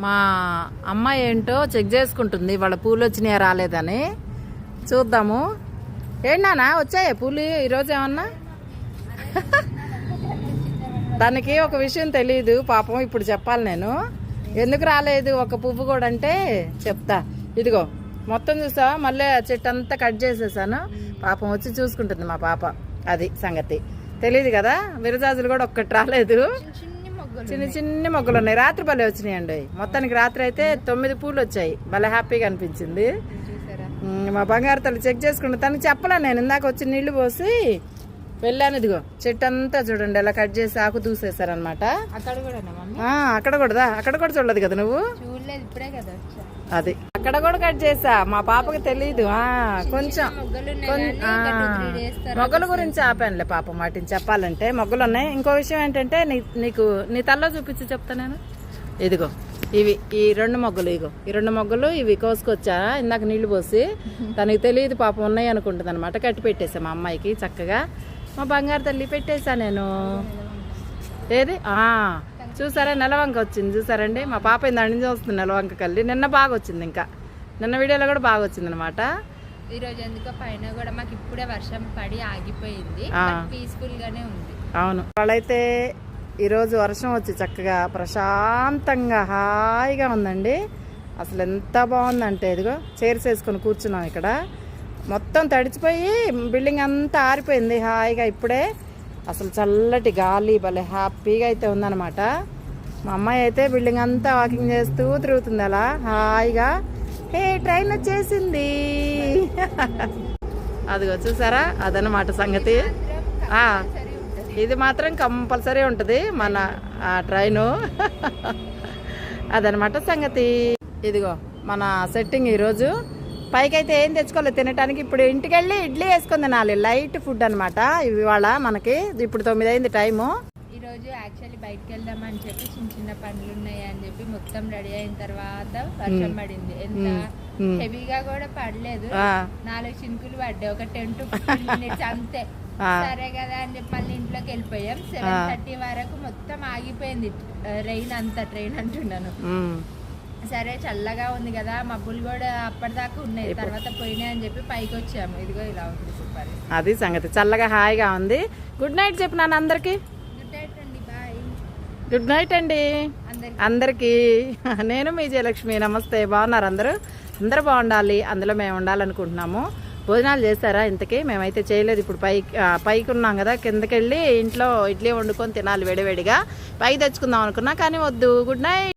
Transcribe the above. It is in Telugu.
మా అమ్మాయి ఏంటో చెక్ చేసుకుంటుంది వాళ్ళ పూలు వచ్చినాయా రాలేదని. చూద్దాము. ఏంటన్నా వచ్చాయా పూలు ఈరోజు ఏమన్నా? దానికి ఒక విషయం తెలియదు పాపం. ఇప్పుడు చెప్పాలి నేను ఎందుకు రాలేదు ఒక పువ్వు కూడా అంటే చెప్తా. ఇదిగో మొత్తం చూసా, మళ్ళీ చెట్టు అంతా కట్ చేసేసాను. పాపం వచ్చి చూసుకుంటుంది మా పాప. అది సంగతి తెలియదు కదా. విరజాజులు కూడా ఒక్కటి రాలేదు. చిన్న చిన్న మొగ్గలు ఉన్నాయి. రాత్రి భలే వచ్చినాయండి. మొత్తానికి రాత్రి అయితే 9 పూలు వచ్చాయి. భలే హ్యాపీగా అనిపించింది. మా బంగారు తల్లి చెక్ చేసుకుంటే తనకి చెప్పలే. నేను ఇందాక వచ్చి నీళ్లు పోసి వెళ్ళాను. ఇదిగో చెట్టు అంతా చూడండి ఎలా కట్ చేసి ఆకు దూసేసారనమాట. అక్కడ కూడా చూడలేదు కదా నువ్వు. అది అక్కడ కూడా కట్ చేసా. మా పాపకి తెలీదు. కొంచెం మొగ్గల గురించి ఆపానులే పాపం. వాటిని చెప్పాలంటే మొగ్గలు ఉన్నాయి. ఇంకో విషయం ఏంటంటే నీకు నీ తల్లో చూపించి చెప్తా నేను. ఇదిగో ఇవి ఈ 2 మొగ్గలు. ఇగో ఈ 2 మొగ్గలు ఇవి కోసుకొచ్చా ఇందాక నీళ్లు పోసి. తనకి తెలియదు పాపం ఉన్నాయి అనుకుంటుంది అనమాట. కట్టి పెట్టేసా మా అమ్మాయికి చక్కగా. మా బంగారు తల్లి పెట్టేసా నేను. ఏది చూసారా నెలవంక వచ్చింది చూసారండి. మా పాప ఇందాక నుంచి వస్తుంది నెలవంక కల్లి. నిన్న బాగా వచ్చింది. ఇంకా నిన్న వీడియోలో కూడా బాగా వచ్చింది అనమాట. ఈ రోజు ఎందుకో పైన కూడా మాకు ఇప్పుడే వర్షం పడి ఆగిపోయింది. పీస్ఫుల్ గానే ఉంది. అవును. వాళ్ళైతే ఈరోజు వర్షం వచ్చి చక్కగా ప్రశాంతంగా హాయిగా ఉందండి. అసలు ఎంత బాగుందంటే ఇదిగో చైర్స్ వేసుకొని కూర్చున్నాం ఇక్కడ. మొత్తం తడిచిపోయి బిల్డింగ్ అంతా ఆరిపోయింది హాయిగా. ఇప్పుడే అసలు చల్లటి గాలి భలే హ్యాపీగా అయితే ఉందన్నమాట. మా అమ్మాయి అయితే బిల్డింగ్ అంతా వాకింగ్ చేస్తూ తిరుగుతుంది అలా హాయిగా. హే ట్రైన్ వచ్చేసింది. అదిగో చూసారా అదనమాట సంగతి. ఇది మాత్రం కంపల్సరీ ఉంటుంది మన ట్రైను. అదనమాట సంగతి. ఇదిగో మన సెట్టింగ్ ఈరోజు. పైకైతే ఏం తెచ్చుకోలేదు తినటానికి. ఇప్పుడు ఇంటికి వెళ్ళి ఇడ్లీ వేసుకొని తినాలి. లైట్ ఫుడ్ అనమాట ఇవాళ మనకి. ఇప్పుడు 9 అయింది టైము. ఈ రోజు యాక్చువల్లీ బయటకు వెళ్దామని చెప్పి చిన్న చిన్న పనులు ఉన్నాయి అని చెప్పి మొత్తం రెడీ అయిన తర్వాత వర్షం పడింది. ఎంత హెవీగా కూడా పడలేదు. 4 చినుకులు పడ్డాయి. ఒక 10 to 15 minutes అంతే. సరే కదా అని చెప్పి మళ్ళీ ఇంట్లోకి వెళ్ళిపోయాం. 7:30 వరకు మొత్తం ఆగిపోయింది రెయిన్ అంతా. ట్రైన్ అంటున్నాను. సరే చల్లగా ఉంది కదా, మబ్బులు కూడా అప్పటిదాకా ఉన్నాయి, తర్వాత పోయినాయి అని చెప్పి పైకి వచ్చాము. ఇదిగో ఇలా ఉంది సూపర్. అది సంగతి. చల్లగా హాయిగా ఉంది. గుడ్ నైట్ చెప్పు నాన్న అందరికి. గుడ్ నైట్ అండి. బాయ్. గుడ్ నైట్ అండి అందరికి. నేను మీ జయలక్ష్మి. నమస్తే. బాగున్నారు అందరూ? అందరూ బాగుండాలి. అందులో మేము ఉండాలనుకుంటున్నాము. భోజనాలు చేస్తారా ఇంతకీ? మేమైతే చేయలేదు. ఇప్పుడు పైకి ఉన్నాం కదా, కిందకి వెళ్ళి ఇంట్లో ఇడ్లీ వండుకొని తినాలి వేడివేడిగా. పైకి తెచ్చుకుందాం అనుకున్నా కానీ వద్దు. Good night.